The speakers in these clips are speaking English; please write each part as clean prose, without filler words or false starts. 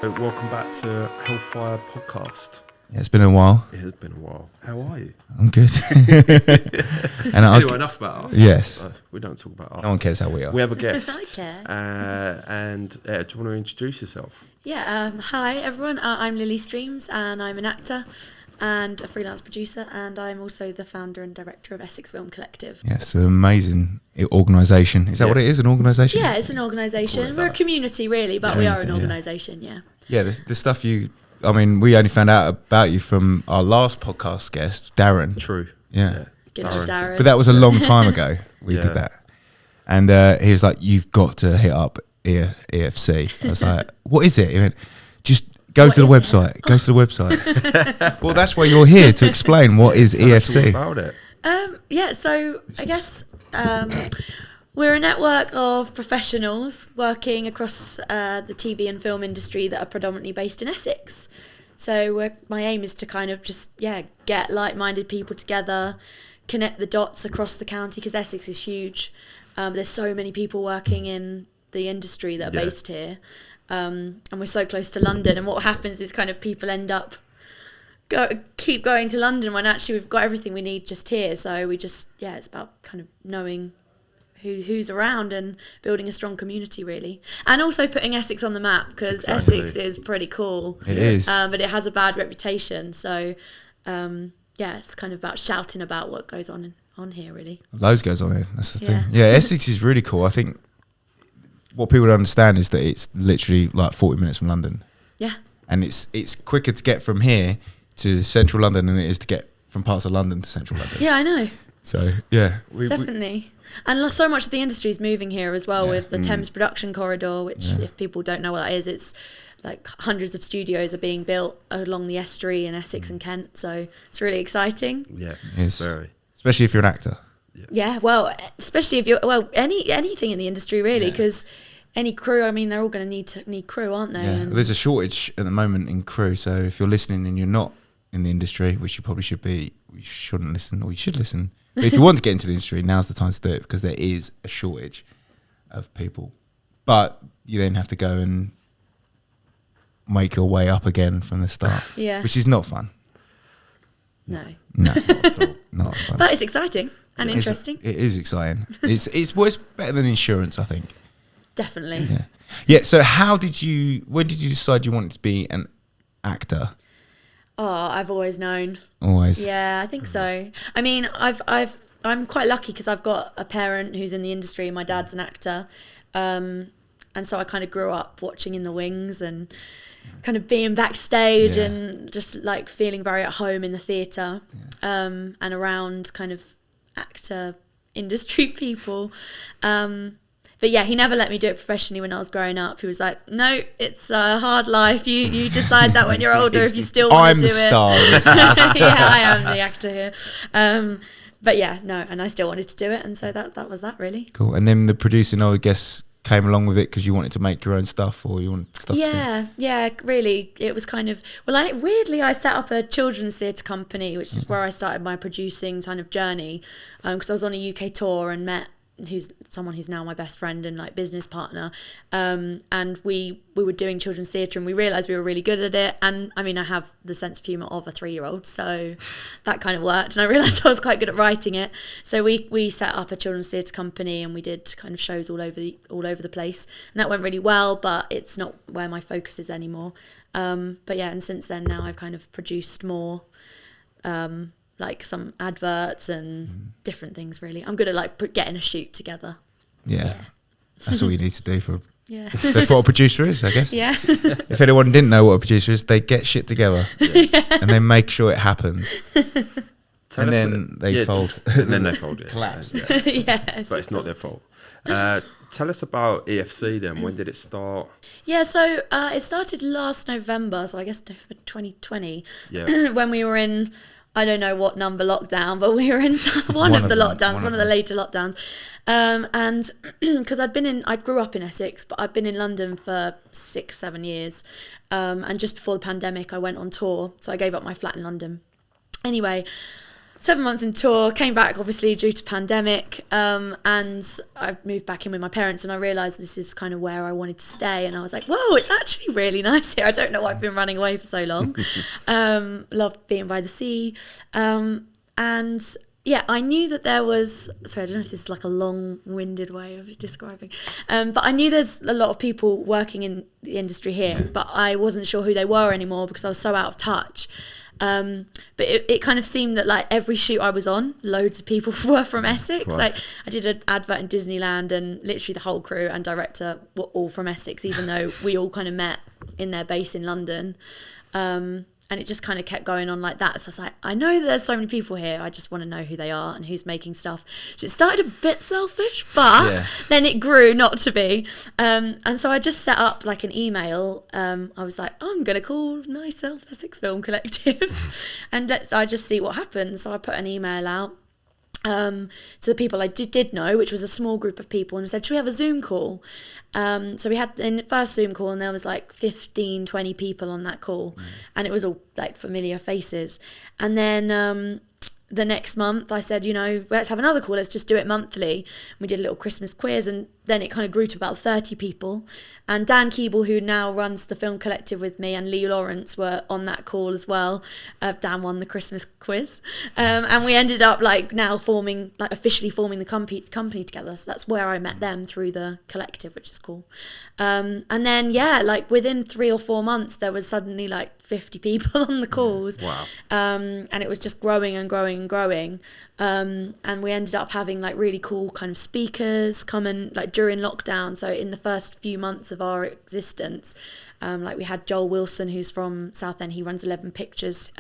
Welcome back to Hellfire podcast. Yeah, it's been a while. It has been a while. How are you? I'm good. And anyway, enough about us. Yes. We don't talk about us. No one cares how we are. We have a guest. I care. And do you want to introduce yourself? Yeah, hi everyone. I'm Lily Streams and I'm an actor and a freelance producer, and I'm also the founder and director of ESSEX Film Collective. Yeah, it's an amazing organisation. Is that what it is, an organisation? Yeah, it's an organisation. We're a community really, but we are an organisation, yeah. Yeah, the stuff we only found out about you from our last podcast guest, Darren. True. Yeah. Darren. But that was a long time ago we did that. And he was like, you've got to hit up EFC. I was like, what is it? He went, just go to the website. Go to the website. Well, that's why you're here, to explain what is EFC. Tell us all about it. So I guess we're a network of professionals working across the TV and film industry that are predominantly based in Essex. So my aim is to kind of just, get like-minded people together, connect the dots across the county, because Essex is huge. There's so many people working in the industry that are based here. And we're so close to London. And what happens is kind of people end up keep going to London when actually we've got everything we need just here. So we just, it's about kind of knowing who's around and building a strong community, really. And also putting Essex on the map, because Essex is pretty cool. It is. But it has a bad reputation. So, it's kind of about shouting about what goes on here, really. Loads goes on here. That's the thing. Yeah, Essex is really cool. I think what people don't understand is that it's literally like 40 minutes from London. Yeah. And it's quicker to get from here to central London than it is to get from parts of London to central London. Yeah, I know. So, yeah. Definitely. And so much of the industry is moving here as well, with the Thames Production Corridor, which, if people don't know what that is, it's like hundreds of studios are being built along the estuary in Essex and Kent. So it's really exciting. Yeah, yes. Very. Especially if you're an actor. Yeah, well, especially if you're, anything in the industry, really, because any crew, they're all going to need crew, aren't they? Yeah. And there's a shortage at the moment in crew, so if you're listening and you're not in the industry, which you probably should be, you shouldn't listen, or you should listen. But if you want to get into the industry, now's the time to do it, because there is a shortage of people. But you then have to go and make your way up again from the start, which is not fun. No, not at all. Not fun. But it's exciting and interesting. It is exciting. It's better than insurance, I think. Definitely. Yeah. So when did you decide you wanted to be an actor? Oh, I've always known. Always. Yeah, I think so. I'm quite lucky because I've got a parent who's in the industry. My dad's an actor, and so I kind of grew up watching In the Wings and kind of being backstage and just like feeling very at home in the theatre, and around kind of actor industry people. But he never let me do it professionally when I was growing up. He was like, no, it's a hard life. You decide that when you're older if you still want to do it. I'm the star. Yeah, I am the actor here. But and I still wanted to do it. And so that was that, really. Cool. And then the producing, I guess, came along with it because you wanted to make your own stuff, or you wanted stuff really. It was kind of, weirdly, I set up a children's theatre company, which is where I started my producing kind of journey, because I was on a UK tour and met someone who's now my best friend and like business partner, and we were doing children's theatre, and we realised we were really good at it. And I have the sense of humour of a 3-year-old, so that kind of worked, and I realised I was quite good at writing it. So we set up a children's theatre company, and we did kind of shows all over the place, and that went really well, but it's not where my focus is anymore. And since then, now I've kind of produced more like some adverts and different things, really. I'm good at getting a shoot together. Yeah. That's all you need to do for that's what a producer is, I guess. Yeah. If anyone didn't know what a producer is, they get shit together and they make sure it happens. And then they fold. And then they fold it. Collapse. But it's not their fault. Tell us about EFC then. When did it start? Yeah, so it started last November, so I guess November 2020, when we were in, I don't know what number lockdown, but we were in one of the later lockdowns. And because I grew up in Essex, but I'd been in London for 6-7 years. And just before the pandemic, I went on tour. So I gave up my flat in London. Anyway, 7 months in tour, came back obviously due to pandemic, and I moved back in with my parents, and I realised this is kind of where I wanted to stay, and I was like, whoa, it's actually really nice here. I don't know why I've been running away for so long. Loved being by the sea, and yeah, I knew that there was, sorry, I don't know if this is like a long-winded way of describing, but I knew there's a lot of people working in the industry here, but I wasn't sure who they were anymore because I was so out of touch. But it kind of seemed that like every shoot I was on, loads of people were from Essex. Wow. Like I did an advert in Disneyland, and literally the whole crew and director were all from Essex, even though we all kind of met in their base in London. And it just kind of kept going on like that. So I was like, I know that there's so many people here. I just want to know who they are and who's making stuff. So it started a bit selfish, but then it grew not to be. And so I just set up like an email. I was like, I'm going to call myself ESSEX Film Collective and I just see what happens. So I put an email out to the people I did know, which was a small group of people, and I said, should we have a Zoom call? So we had in the first Zoom call, and there was like 15, 20 people on that call, and it was all like familiar faces. And then the next month I said, let's have another call, let's just do it monthly. We did a little Christmas quiz, and then it kind of grew to about 30 people. And Dan Keeble, who now runs the Film Collective with me, and Lee Lawrence were on that call as well. Dan won the Christmas quiz. And we ended up like now officially forming the company together. So that's where I met them, through the collective, which is cool. And then, like within 3 or 4 months, there was suddenly like 50 people on the calls. Wow. And it was just growing and growing and growing. And we ended up having like really cool kind of speakers come in like during lockdown. So in the first few months of our existence, like we had Joel Wilson, who's from Southend. He runs 11 Pictures.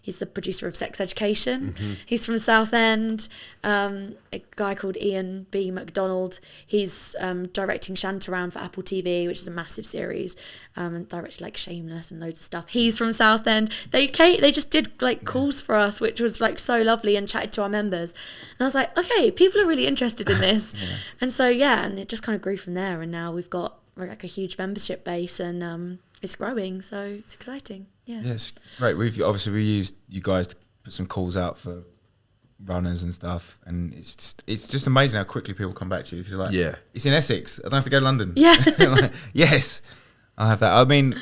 He's the producer of Sex Education. He's from Southend. A guy called Ian B. McDonald. He's directing Shantaram for Apple TV, which is a massive series, and directed like Shameless and loads of stuff. He's from Southend. They just did like calls for us, which was like so lovely, and chatted to our members. And I was like, okay, people are really interested in this. And so and it just kind of grew from there. And now we've got like a huge membership base, and it's growing, so it's exciting. Yes, great. We used you guys to put some calls out for runners and stuff, and it's just amazing how quickly people come back to you, because it's in Essex, I don't have to go to London. Like, yes, I have that. I mean,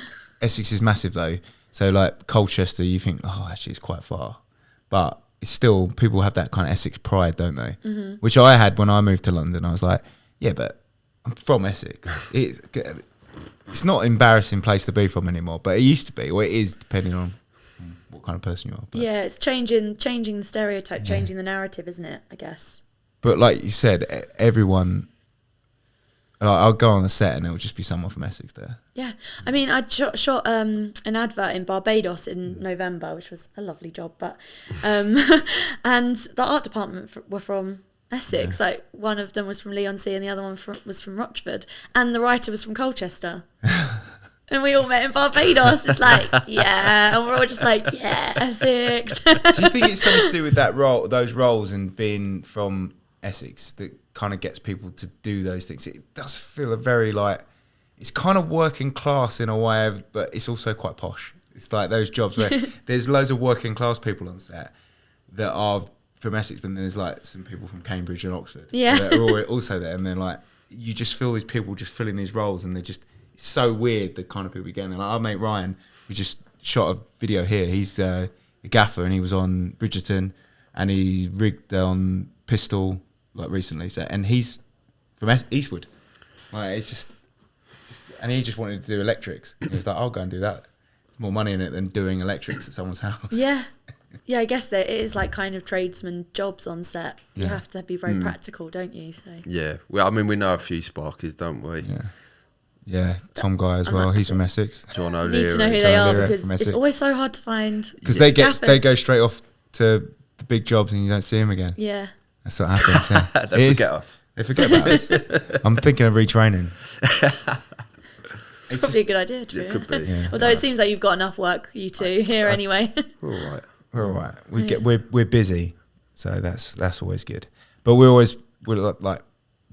Essex is massive though, so like Colchester, you think, oh, actually it's quite far, but it's still, people have that kind of Essex pride, don't they? Which I had when I moved to London. I was like, yeah, but I'm from Essex. It's not an embarrassing place to be from anymore, but it used to be, or it is, depending on what kind of person you are. But it's changing the stereotype, changing the narrative, isn't it? I guess. But like you said, everyone, I'll go on the set and it will just be someone from Essex there. Yeah, I mean, I shot an advert in Barbados in November, which was a lovely job, but and the art department were from Essex. Like one of them was from Leigh-on-Sea and the other one was from Rochford, and the writer was from Colchester. And we all met in Barbados. It's like, and we're all just like, Essex. Do you think it's something to do with that role, those roles, and being from Essex, that kind of gets people to do those things? It does feel a very like, it's kind of working class in a way, but it's also quite posh. It's like those jobs where there's loads of working class people on set that are from Essex, but then there's like some people from Cambridge and Oxford that are also there, and then like you just feel these people just filling these roles, and they're just, it's so weird the kind of people you're getting. Like our mate Ryan, who just shot a video here, he's a gaffer, and he was on Bridgerton, and he rigged on Pistol like recently, so, and he's from Eastwood. Like it's just, and he just wanted to do electrics, and he was like, I'll go and do that. There's more money in it than doing electrics at someone's house. Yeah, I guess there is like kind of tradesman jobs on set. You have to be very practical, don't you? So yeah, well, I mean, we know a few Sparkies, don't we? Yeah, Tom Guy as well. He's from Essex. John O'Leary. Need to know who they are, because it's always so hard to find. Because they go straight off to the big jobs and you don't see them again. Yeah, that's what happens. Yeah. They forget us. They forget about us. I'm thinking of retraining. It's probably a good idea. To it could be. Yeah. Although it seems like you've got enough work, you two here anyway. We're all right. We're all right. We're busy, so that's always good. But we're like,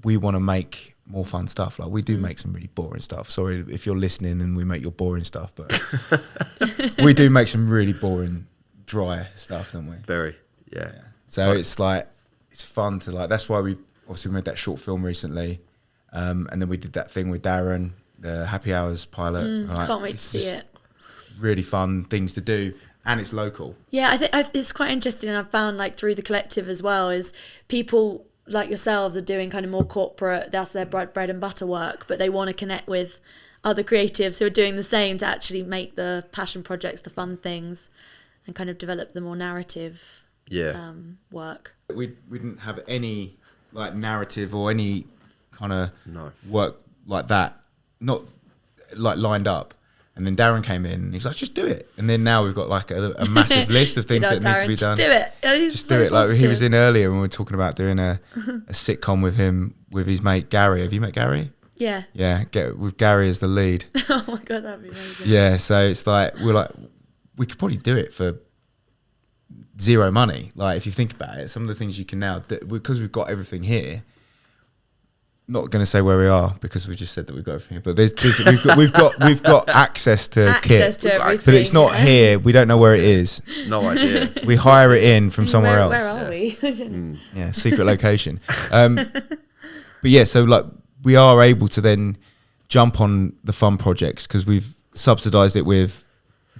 we want to make more fun stuff. Like we do make some really boring stuff. Sorry if you're listening and we make your boring stuff, but we do make some really boring, dry stuff, don't we? Very. Yeah. So it's like, it's fun to like, that's why we obviously made that short film recently. And then we did that thing with Darren, the Happy Hours pilot. Like, Can't wait to see it. Really fun things to do. And it's local. Yeah, I think it's quite interesting. And I've found like through the collective as well is people like yourselves are doing kind of more corporate, that's their bread and butter work, but they want to connect with other creatives who are doing the same to actually make the passion projects, the fun things, and kind of develop the more narrative work. We didn't have any like narrative or any kind of work like that, not like lined up. And then Darren came in and he's like, just do it. And then now we've got like a massive list of things that need to be done. Just do it. Just do it. Like he was in earlier when we were talking about doing a sitcom with him, with his mate Gary. Have you met Gary? Yeah. Yeah, with Gary as the lead. Oh my God, that'd be amazing. Yeah, so it's like, we could probably do it for zero money. Like if you think about it, some of the things you can now, because we've got everything here, not going to say where we are because we just said that we've got everything here, but we've got access to kit, to everything, but it's not here. We don't know where it is. No idea. We hire it in from somewhere else. Where are we? Yeah, secret location. But yeah, so like we are able to then jump on the fun projects because we've subsidised it with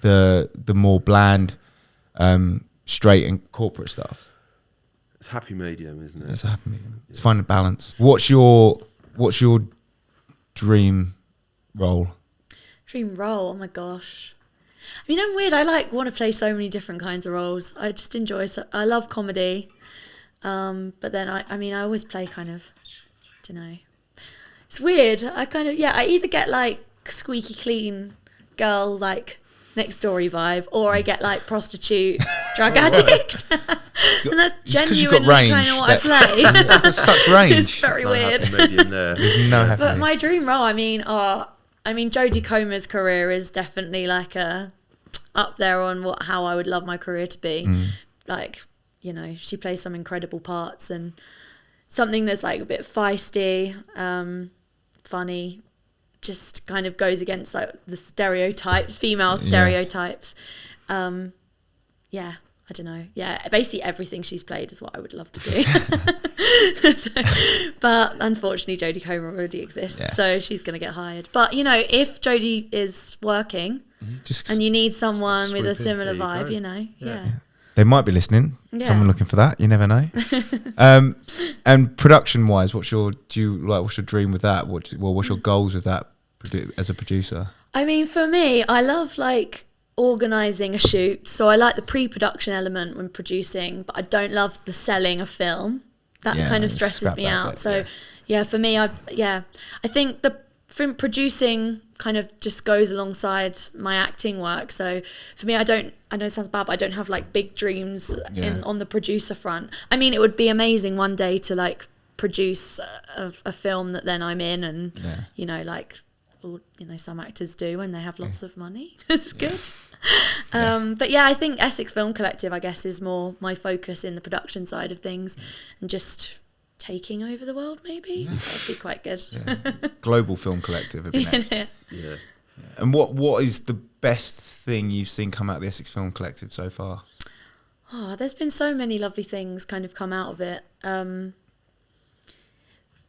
the more bland, straight and corporate stuff. It's happy medium, isn't it? It's a happy medium. It's finding balance. What's your dream role? Dream role? Oh my gosh. I mean, I'm weird. I want to play so many different kinds of roles. I just enjoy. I love comedy, but then I always play kind of. I don't know. It's weird. I either get like squeaky clean girl like next story vibe, or I get like prostitute, drug addict. And that's genuinely kind of what I play. That's such range. It's very weird. There's no happy. But my dream role, Jodie Comer's career is definitely like up there on how I would love my career to be. Like, you know, she plays some incredible parts and something that's like a bit feisty, funny, just kind of goes against like the stereotypes, female stereotypes. Yeah, I don't know. Yeah, basically everything she's played is what I would love to do. But unfortunately, Jodie Comer already exists, so she's going to get hired. But, you know, if Jodie is working and you need someone with a similar vibe, you know, They might be listening. Yeah. Someone looking for that. You never know. And production-wise, what's your dream with that? What's your goals with that as a producer? I mean, for me, I love like organising a shoot. So I like the pre-production element when producing, but I don't love the selling a film. That kind of stresses me out. So for me, I think the film producing kind of just goes alongside my acting work. So for me, I know it sounds bad, but I don't have like big dreams on the producer front. I mean, it would be amazing one day to like produce a film that then I'm in, and you know, like, you know, some actors do when they have lots of money. It's good. But yeah, I think ESSEX Film Collective, I guess, is more my focus in the production side of things, and just taking over the world, maybe. That'd be quite good. Global Film Collective would be next. Yeah. And what is the best thing you've seen come out of the ESSEX Film Collective so far? Oh, there's been so many lovely things kind of come out of it.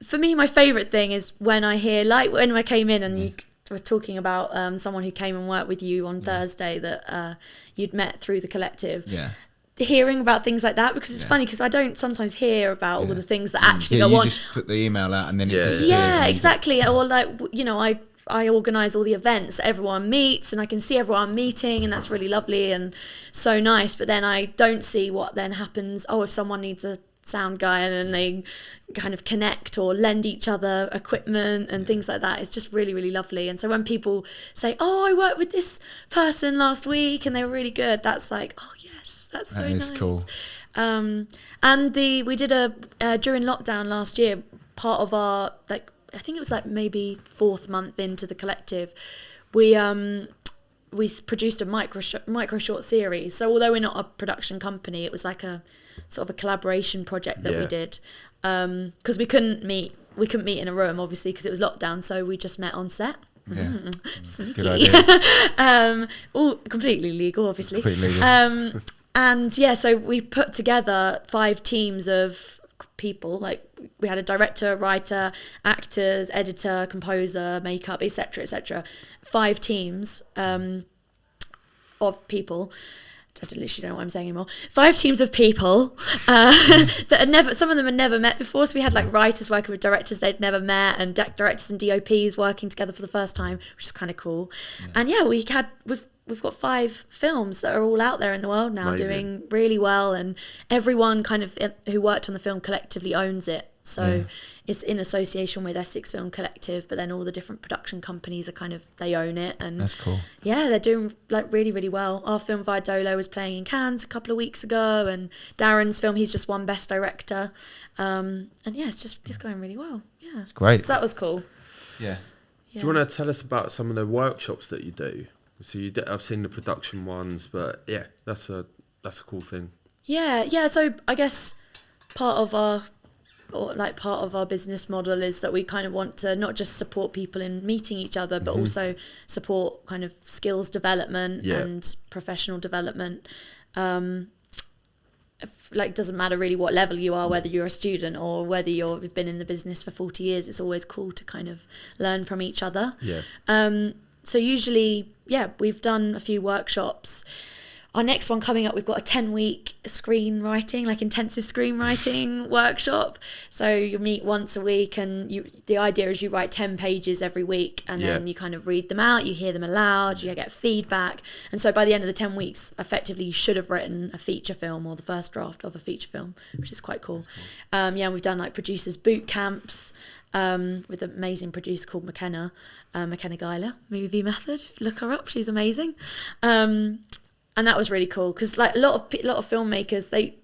For me, my favourite thing is when I hear, like when I came in and you was talking about someone who came and worked with you on Thursday that you'd met through the collective. Yeah. Hearing about things like that, because it's funny because I don't sometimes hear about all the things that actually go on. You just put the email out and then it disappears. Yeah, exactly. Or like, you know, I organise all the events that everyone meets, and I can see everyone meeting, and that's really lovely and so nice. But then I don't see what then happens. Oh, if someone needs a sound guy and then they kind of connect or lend each other equipment and things like that. It's just really, really lovely. And so when people say, oh, I worked with this person last week and they were really good, that's like, oh yes, that's so nice. That is cool. And we did during lockdown last year, part of our, like, I think it was like maybe 4th month into the collective, we produced a micro short series. So although we're not a production company, it was like a sort of a collaboration project that we did, because we couldn't meet in a room, obviously, because it was lockdown, so we just met on set. Sneaky. Good idea. All completely legal, obviously. Completely legal. And yeah, so we put together 5 teams of people. Like we had a director, writer, actors, editor, composer, makeup, etc., etc. 5 teams of people. I literally don't know what I'm saying anymore. 5 teams of people that had never, some of them had never met before. So we had like writers working with directors they'd never met, and directors and DOPs working together for the first time, which is kind of cool. Yeah. And yeah, we've got 5 films that are all out there in the world now. Amazing. Doing really well, and everyone kind of who worked on the film collectively owns it. So it's in association with ESSEX Film Collective, but then all the different production companies are kind of, they own it. And that's cool. Yeah, they're doing like really, really well. Our film Vidolo was playing in Cannes a couple of weeks ago, and Darren's film, he's just won Best Director. And yeah, it's going really well. Yeah. It's great. So that was cool. Yeah. Do you want to tell us about some of the workshops that you do? So I've seen the production ones, but yeah, that's a cool thing. Yeah. So I guess part of our business model is that we kind of want to not just support people in meeting each other, but also support kind of skills development and professional development. Like, doesn't matter really what level you are, whether you're a student or whether you've been in the business for 40 years, it's always cool to kind of learn from each other. Yeah. So usually, we've done a few workshops. Our next one coming up, we've got a 10-week screenwriting, like intensive screenwriting workshop. So you meet once a week, and the idea is you write 10 pages every week, and then you kind of read them out, you hear them aloud, you get feedback. And so by the end of the 10 weeks, effectively, you should have written a feature film or the first draft of a feature film, which is quite cool. We've done like producers boot camps with an amazing producer called McKenna Geiler, Movie Method. Look her up, she's amazing. And that was really cool because like a lot of filmmakers,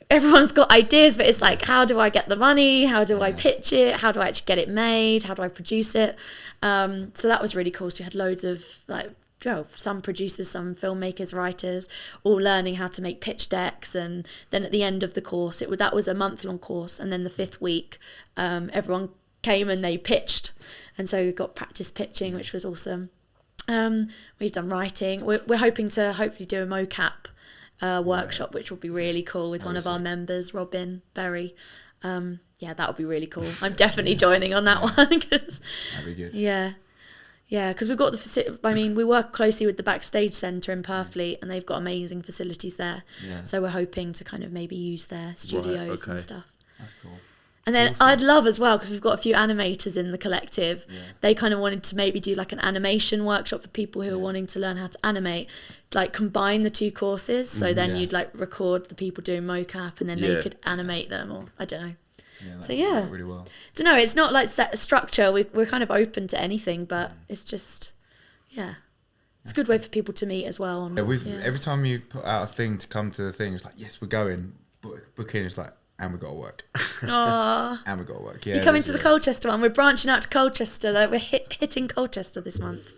everyone's got ideas, but it's like, how do I get the money? How do I pitch it? How do I actually get it made? How do I produce it? So that was really cool. So we had loads of some producers, some filmmakers, writers, all learning how to make pitch decks. And then at the end of the course, that was a month-long course. And then the 5th week, everyone came and they pitched. And so we got practice pitching, which was awesome. We've done writing. We're hoping to hopefully do a mocap workshop, which will be really cool with one of our members, Robin Berry. That would be really cool. I'm definitely joining on that one. That'd be good. Yeah, because we've got we work closely with the Backstage Centre in Purfleet, and they've got amazing facilities there. Yeah. So we're hoping to kind of maybe use their studios and stuff. That's cool. And then I'd love as well, because we've got a few animators in the collective, they kind of wanted to maybe do like an animation workshop for people who are wanting to learn how to animate, like combine the 2 courses. So then you'd like record the people doing mocap, and then they could animate them, or I don't know. Really well. So no, it's not like that structure. We're kind of open to anything, but it's just, it's a good way for people to meet as well. Every time you put out a thing to come to the thing, it's like, yes, we're going, book in, it's like, and we've got to work. Aww. And we've got to work. You're coming to the Colchester one. We're branching out to Colchester. We're hitting Colchester this month.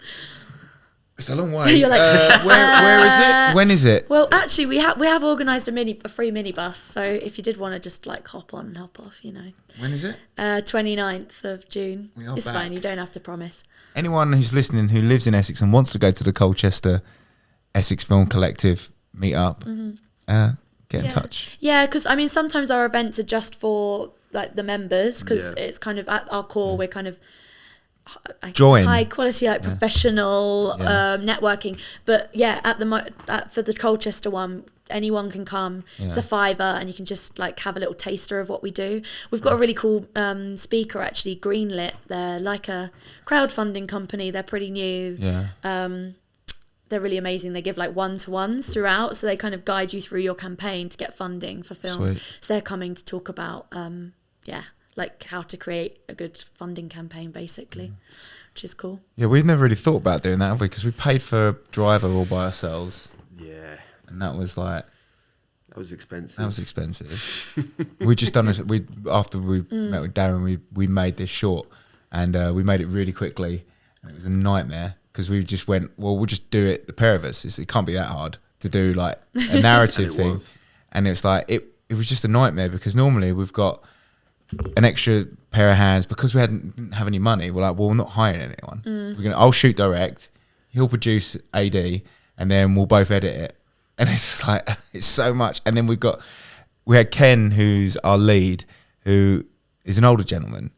It's a long way. You're like, where is it? When is it? Well, actually, we have organised a free minibus. So if you did want to just like hop on and hop off, When is it? 29th of June. It's back. fine. You don't have to promise. Anyone who's listening who lives in Essex and wants to go to the Colchester ESSEX Film Collective meet up, get in touch. Yeah, because I mean, sometimes our events are just for like the members, because it's kind of at our core, we're kind of high quality, like professional networking. But for the Colchester one, anyone can come. It's a £5, and you can just like have a little taster of what we do. We've got a really cool speaker, actually, Greenlit. They're like a crowdfunding company. They're pretty new. They're really amazing. They give like one-to-ones throughout, so they kind of guide you through your campaign to get funding for films. Sweet. So they're coming to talk about like how to create a good funding campaign, basically, which is cool. Yeah, we've never really thought about doing that, have we? Because we paid for Driver all by ourselves. Yeah. And that was like... That was expensive. We just done it. After we met with Darren, we made this short, and we made it really quickly, and it was a nightmare. Because we just went, well, we'll just do it, the pair of us. It can't be that hard to do like a narrative thing. And it's like, it was just a nightmare, because normally we've got an extra pair of hands, because we didn't have any money. We're like, well, we're not hiring anyone. I'll shoot direct, he'll produce AD, and then we'll both edit and it's like it's so much. And then we had Ken, who's our lead, who is an older gentleman.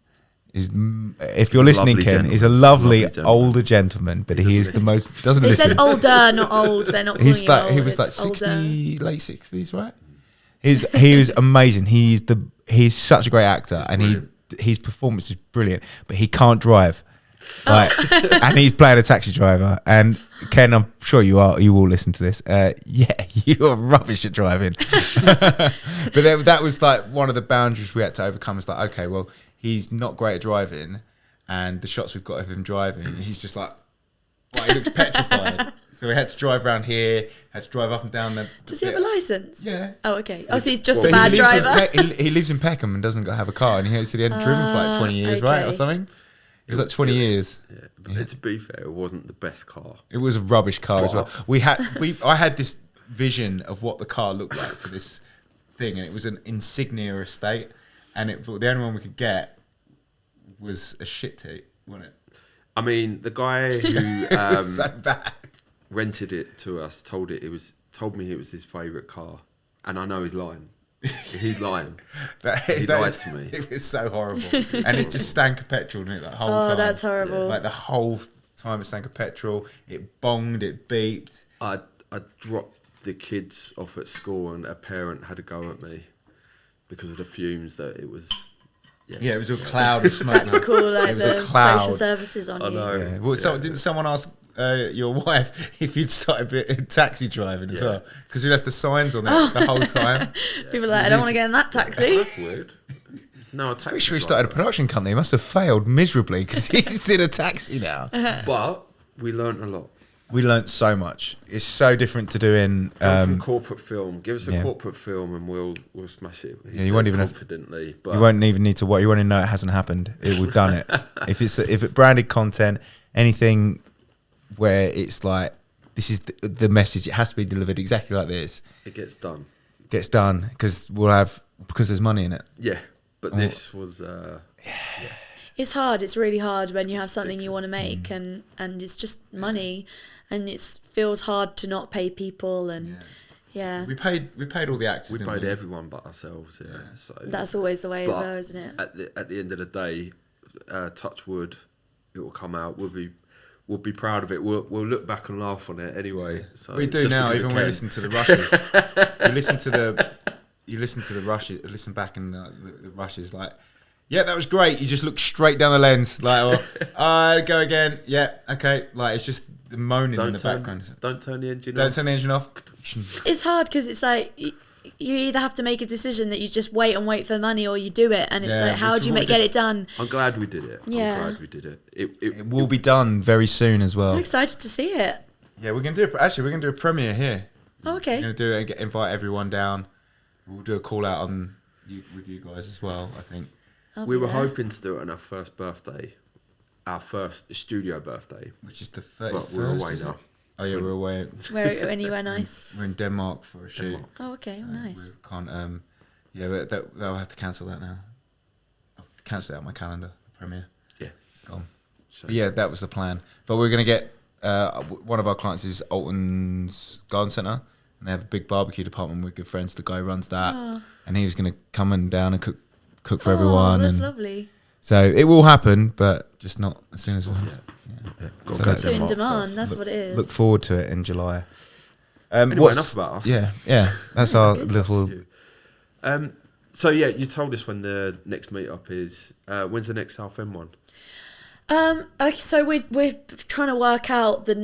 If you're listening, Ken, he's a lovely older gentleman, but he is the most doesn't They listen. said older, not old. They're not. He's calling like you he old, was like it's 60, late 60s, right? He was amazing. He's such a great actor, and his performance is brilliant, but he can't drive. Like, and he's playing a taxi driver. And Ken, I'm sure you will listen to this. Yeah, you are rubbish at driving. But that was like one of the boundaries we had to overcome. It's like, okay, well, he's not great at driving, and the shots we've got of him driving, he's just like he looks petrified. So we had to drive around here, had to drive up and down the. Does he have a license? Yeah. Oh, okay. Oh, so he's just But a bad driver. he lives in Peckham and doesn't have a car, and he said he hadn't driven for like 20 years, right, or okay. something. It was like 20 years. Yeah, but to be fair, it wasn't the best car. It was a rubbish car as well. I had this vision of what the car looked like for this thing, and it was an Insignia estate, and the only one we could get was a shit tea, wasn't it? I mean, the guy who It was so bad. rented it to us told me it was his favourite car, and I know he's lying. He's lying. He lied to me. It was so horrible, and it just stank of petrol, didn't it? The whole time. Oh, that's horrible. Like the whole time it stank of petrol. It bonged. It beeped. I dropped the kids off at school, and a parent had a go at me because of the fumes that it was. Yeah, it was a cloud of smoke. Practical, like it was the a cloud. social services on I you. know. Yeah. Well, didn't someone ask your wife if you'd started a bit taxi driving as well? Because you left the signs on it the whole time. People are like, I don't want to get in that taxi. That's weird. No, a taxi Pretty sure he driver. started a production company. He must have failed miserably because he's in a taxi now. But we learnt a lot. We learnt so much. It's so different to doing. Go from corporate film. Give us a corporate film, and we'll smash it. He you won't says even confidently. But you won't even need to what you won't even know it hasn't happened. We've done it. If it branded content, anything where it's like this is the message, it has to be delivered exactly like this. it gets done. Gets done because there's money in it. Yeah, but this was. It's hard. It's really hard when you have something you want to make and it's just money, and it feels hard to not pay people and yeah. We paid all the actors. We didn't paid everyone but ourselves. Yeah. So That's always the way as but well, isn't it? At the end of the day, touch wood, it will come out. We'll be proud of it. We'll look back and laugh on it anyway. So We do just now. because Even it when we can. listen to the rushes, you listen to the rushes. Listen back and the rushes like. Yeah, that was great. You just look straight down the lens, like, go again. Yeah, okay. Like it's just the moaning in the background. Don't turn the engine Don't off. turn the engine off. It's hard because it's like you either have to make a decision that you just wait for money, or you do it, and it's like, how do you get it done? I'm glad we did it. Yeah. I'm glad we did it. It will be done very soon as well. I'm excited to see it. Yeah, we're gonna do a premiere here. Oh, okay. We're gonna invite everyone down. We'll do a call out with you guys as well. I think. We were hoping to do it on our first birthday, our first studio birthday. Which is the 31st. But we're away isn't now. it? Oh yeah, we're away. Where anywhere nice? We're in Denmark for a shoot. Oh, okay. So Nice. we can't. Yeah, but they'll have to cancel that now. I've cancelled it out of my calendar. The premiere. Yeah. It's gone. So, But yeah, that was the plan. But we're gonna get one of our clients is Altons Garden Centre, and they have a big barbecue department. We're good friends. The guy who runs that, and he was gonna come down and cook for everyone. That's and lovely. so it will happen, but just not as soon as we want. Yeah. So Got that's to So in Denmark demand. first. That's what it is. Look forward to it in July. Anyway, enough about us. Yeah. That's our little. So yeah, you told us when the next meetup is. When's the next Southend one? Okay, so we're trying to work out the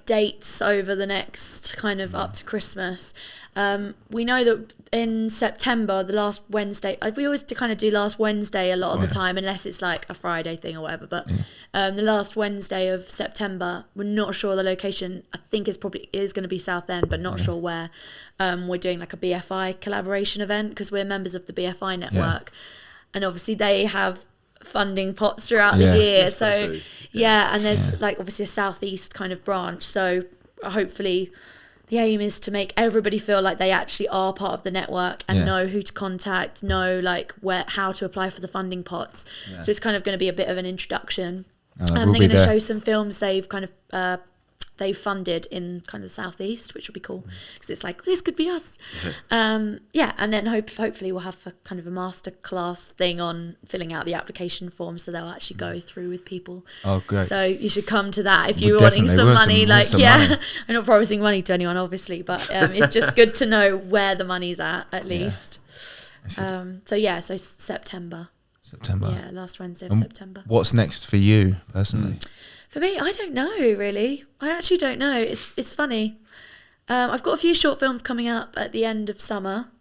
dates over the next kind of up to Christmas. We know that in September, the last Wednesday, we always kind of do last Wednesday a lot of the time, unless it's like a Friday thing or whatever. But the last Wednesday of September, we're not sure the location. I think it's probably going to be Southend, but not sure where. We're doing like a BFI collaboration event because we're members of the BFI network, and obviously they have funding pots throughout the year. Yes, So they do. and there's like obviously a southeast kind of branch. So hopefully the aim is to make everybody feel like they actually are part of the network and know who to contact, know like how to apply for the funding pots. So it's kind of going to be a bit of an introduction. We'll they're be going to there. show some films they've kind of they funded in kind of the southeast, which will be cool because it's like, this could be us. And then hopefully we'll have a kind of a masterclass thing on filling out the application form, so they'll actually go through with people. Oh, great. So you should come to that if you're wanting some money. Money. I'm not promising money to anyone, obviously, but it's just good to know where the money's at least. So September. Yeah, last Wednesday of September. What's next for you personally? For me, I don't know, really. I actually don't know. It's funny. I've got a few short films coming up at the end of summer.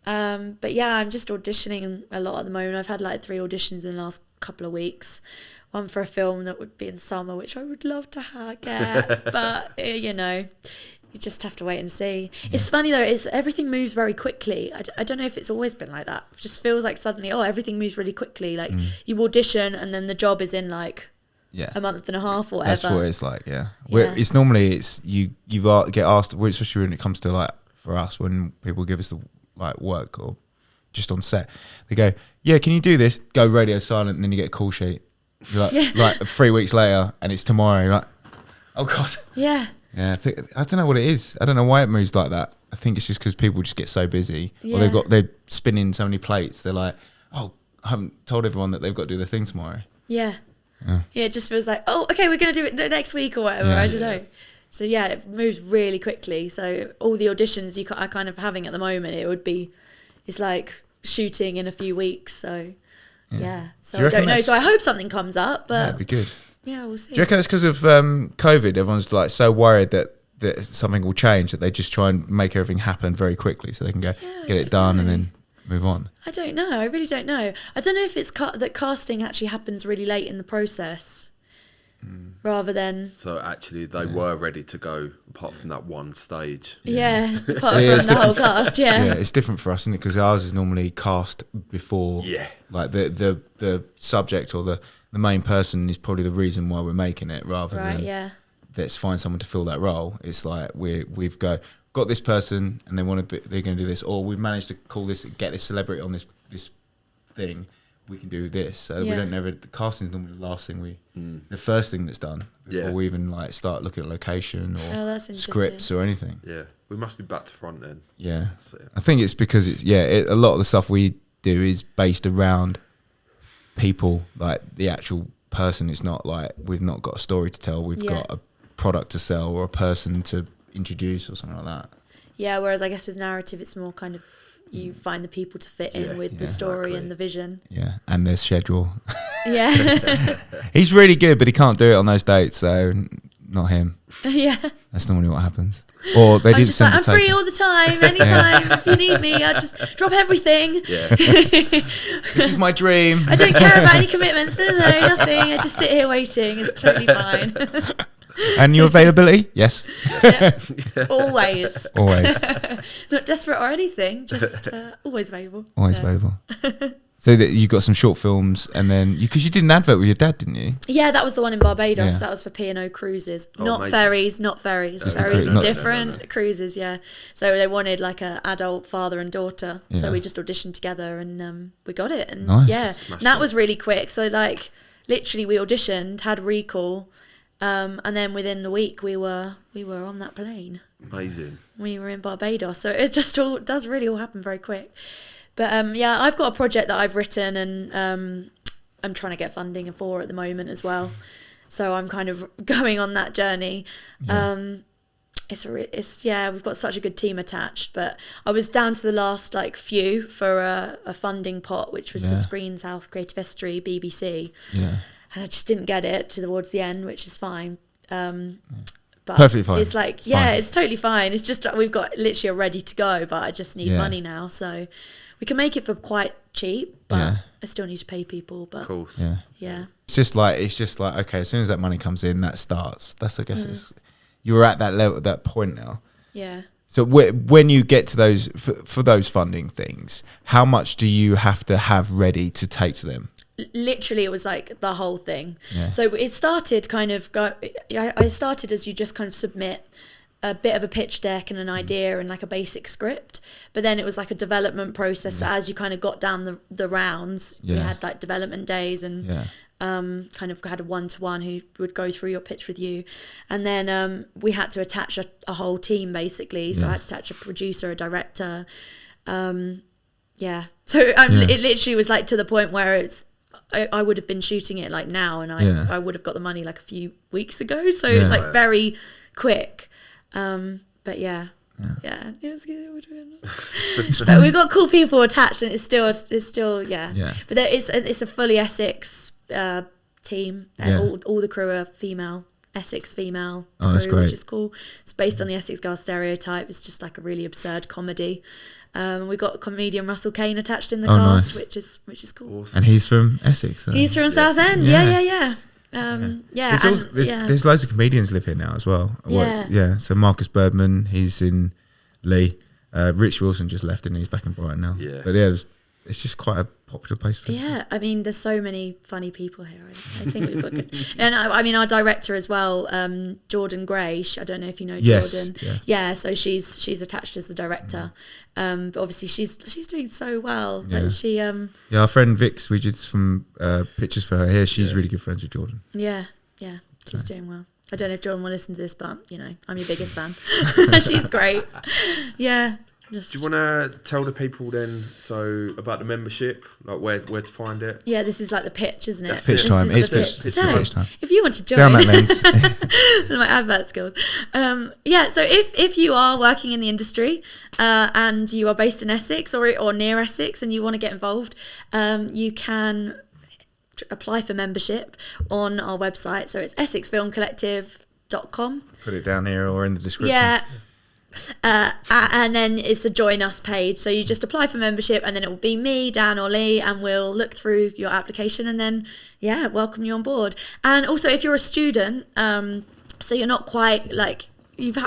But yeah, I'm just auditioning a lot at the moment. I've had like 3 auditions in the last couple of weeks. One for a film that would be in summer, which I would love to get. But, you know, you just have to wait and see. Yeah. It's funny though, everything moves very quickly. I don't know if it's always been like that. It just feels like suddenly, everything moves really quickly. Like you audition and then the job is in like a month and a half or whatever. That's what it's like, It's normally you get asked, especially when it comes to like for us, when people give us the like work or just on set, they go, can you do this? Go radio silent, and then you get a call sheet. You're like, like 3 weeks later, and it's tomorrow. You're like, oh god. Yeah. Yeah, I don't know what it is. I don't know why it moves like that. I think it's just because people just get so busy, or they're spinning so many plates. They're like, oh, I haven't told everyone that they've got to do their thing tomorrow. Yeah, it just feels like, oh, okay, we're gonna do it next week or whatever. I don't know. So yeah, it moves really quickly. So all the auditions I kind of having at the moment, it's like shooting in a few weeks. So so I don't know. So I hope something comes up, but that'd be good. Yeah, we'll see. Do you reckon it's because of COVID? Everyone's like so worried that something will change that they just try and make everything happen very quickly so they can get it done and then move on. I don't know. I really don't know. I don't know if it's that casting actually happens really late in the process rather than... So actually they were ready to go apart from that one stage. Yeah, apart from the whole cast, Yeah, it's different for us, isn't it? Because ours is normally cast before. Yeah. Like the subject or the main person is probably the reason why we're making it rather than let's find someone to fill that role. It's like we've got this person and they're going to do this, or we've managed to get this celebrity on this thing. We can do this, so we don't never. The casting is normally the last thing the first thing that's done before we even like start looking at location or scripts or anything. Yeah, we must be back to front then. Yeah, I think it's because it's a lot of the stuff we do is based around people, like the actual person. It's not like we've not got a story to tell. We've got a product to sell or a person to introduce or something like that. Yeah, whereas I guess with narrative, it's more kind of you find the people to fit in with the story and the vision. Yeah, and their schedule. Yeah. He's really good, but he can't do it on those dates, so not him. Yeah. That's normally what happens. Or they did send I'm free all the time, anytime. If you need me, I'll just drop everything. Yeah. This is my dream. I don't care about any commitments. No, nothing. I just sit here waiting. It's totally fine. And your availability? Yes. Yeah. Always. Always. Not desperate or anything, just always available. Always available. So that you got some short films, and then because you did an advert with your dad, didn't you? Yeah, that was the one in Barbados. Yeah. That was for P&O Cruises, not ferries. Not ferries. Ferries is different. No. Cruises, yeah. So they wanted like an adult father and daughter. Yeah. So we just auditioned together, and we got it. And nice. And that was really quick. So like literally, we auditioned, had recall. And then within the week we were on that plane. Amazing. We were in Barbados, so it just does really all happen very quick. But I've got a project that I've written, and I'm trying to get funding for at the moment as well. So I'm kind of going on that journey. Yeah. We've got such a good team attached, but I was down to the last few for a funding pot, which was for Screen South Creative History, BBC. Yeah. And I just didn't get it towards the end, which is fine. But perfectly fine. It's like, it's totally fine. It's just we've got literally a ready to go, but I just need money now. So we can make it for quite cheap, but I still need to pay people. But of course, yeah. It's just like okay. As soon as that money comes in, that starts. That's I guess you're at that level, that point now. Yeah. So when you get to those for those funding things, how much do you have to have ready to take to them? Literally, it was like the whole thing. Yeah. So it started I started as you just kind of submit a bit of a pitch deck and an idea and like a basic script, but then it was like a development process. So as you kind of got down the rounds, we had like development days and kind of had a one-to-one who would go through your pitch with you. And then we had to attach a whole team, basically. So I had to attach a producer, a director. So it literally was like to the point where I would have been shooting it like now, and I would have got the money like a few weeks ago. So it was like very quick. But yeah, it was good. But we've got cool people attached, and it's still But it's a fully Essex team. All the crew are female, Essex female crew, that's great. Which is cool. It's based on the Essex girl stereotype. It's just like a really absurd comedy. We've got comedian Russell Kane attached in the cast, nice. which is cool. Awesome. And he's from Essex. So. He's from Southend. Yeah. There's loads of comedians live here now as well. So Marcus Birdman, he's in Lee. Rich Wilson just left and he's back in Brighton now. Yeah. But it's just quite a popular place. Yeah, I mean, there's so many funny people here. I think we've got good. And I mean, our director as well, Jordan Gray. I don't know if you know Jordan. Yeah. So she's attached as the director. But obviously she's doing so well. Yeah. Like she our friend Vix, we did some pictures for her here. She's really good friends with Jordan. Yeah. She's doing well. I don't know if Jordan will listen to this, but I'm your biggest fan. She's great. Yeah. Do you want to tell the people then about the membership, like where to find it? Yeah, this is like the pitch, isn't it? That's pitch time. It's pitch time. If you want to join, down that lens. My advert skills. So if you are working in the industry and you are based in Essex or near Essex and you want to get involved, you can apply for membership on our website. So it's ESSEXFilmCollective.com. Put it down here or in the description. Yeah. And then it's a join us page, so you just apply for membership and then it will be me, Dan or Lee, and we'll look through your application and then welcome you on board. And also if you're a student, so you're not quite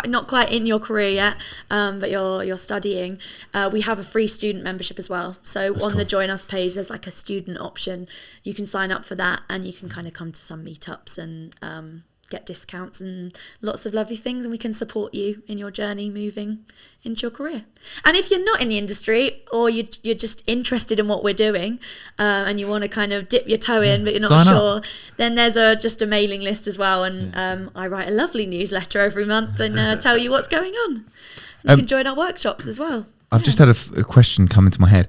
not quite in your career yet, but you're studying, we have a free student membership as well. So that's on the join us page there's like a student option. You can sign up for that and you can kind of come to some meetups and get discounts and lots of lovely things, and we can support you in your journey moving into your career. And if you're not in the industry or you're just interested in what we're doing and you want to kind of dip your toe in but you're not sure, then there's just a mailing list as well, and I write a lovely newsletter every month and tell you what's going on. You can join our workshops as well. I've just had a question come into my head.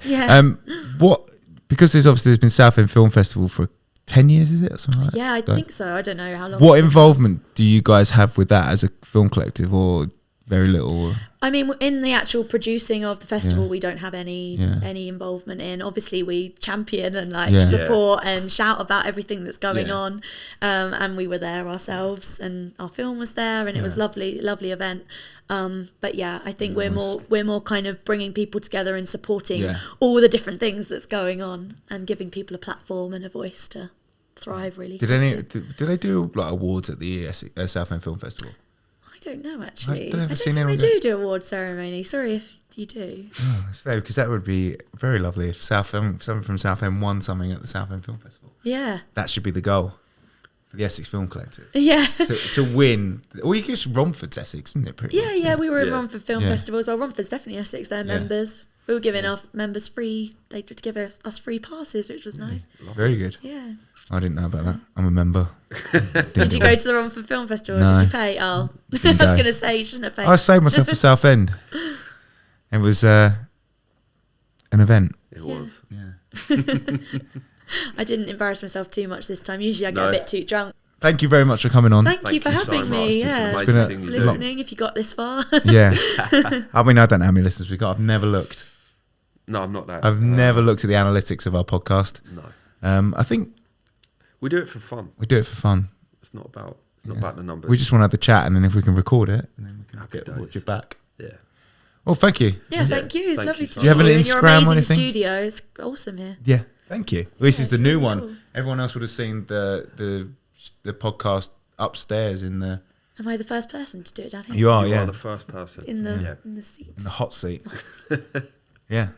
Because there's been Southend Film Festival for 10 years, is it, or something like that? Yeah, I think so. I don't know how long. What involvement do you guys have with that as a film collective, or very little? I mean, in the actual producing of the festival, we don't have any involvement in. Obviously, we champion and support and shout about everything that's going on. And we were there ourselves, and our film was there, and it was lovely event. But I think we're more kind of bringing people together and supporting all the different things that's going on and giving people a platform and a voice to thrive. Really. Did they do like awards at the Southend Film Festival? I don't know actually. I don't think they do award ceremony. Sorry if you do. Oh, because that would be very lovely if someone from Southend won something at the Southend Film Festival. Yeah. That should be the goal for the Essex Film Collective. Yeah. To win. Or you guess Romford's Essex, isn't it? Pretty much? Yeah, we were in Romford Film Festival as well. Romford's definitely Essex, they're members. We were giving our members free, they did give us free passes, which was nice. Very good. Yeah. I didn't know about that. I'm a member. Did you go to the Romford Film Festival? No. Did you pay? Oh, I was going to say you shouldn't have paid. I saved myself for Southend. It was an event. It was. Yeah. I didn't embarrass myself too much this time. Usually I get a bit too drunk. Thank you very much for coming on. Thank you for having me. It's been listening if you got this far. Yeah. I mean, I don't know how many listeners we've got. I've never looked. No, I'm not that. I've never looked at the analytics of our podcast. No. I think we do it for fun. It's not about the numbers. We just want to have the chat, and then if we can record it, and then we can watch it back. Yeah. Well, thank you. Yeah, thank you. It's lovely to do you have an Instagram or anything? Studio. It's awesome here. Yeah, thank you. Well, this is the new one. Cool. Everyone else would have seen the podcast upstairs in the. Am I the first person to do it down here? You are the first person in the seat. In the hot seat. Yeah.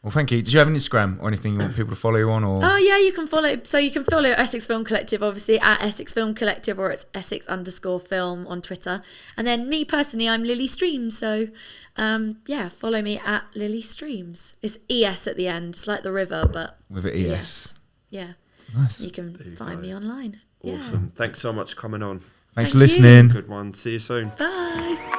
Well, thank you. Do you have an Instagram or anything you want people to follow you on? Or? Oh, yeah, you can follow. So you can follow Essex Film Collective, obviously, at Essex Film Collective, or it's Essex_film on Twitter. And then me personally, I'm Lily Streams. So, follow me at Lily Streams. It's ES at the end. It's like the river, but with an ES. Yeah. Nice. You can find me online. Awesome. Thanks so much for coming on. Thanks for Thank you. listening. Good one. See you soon. Bye.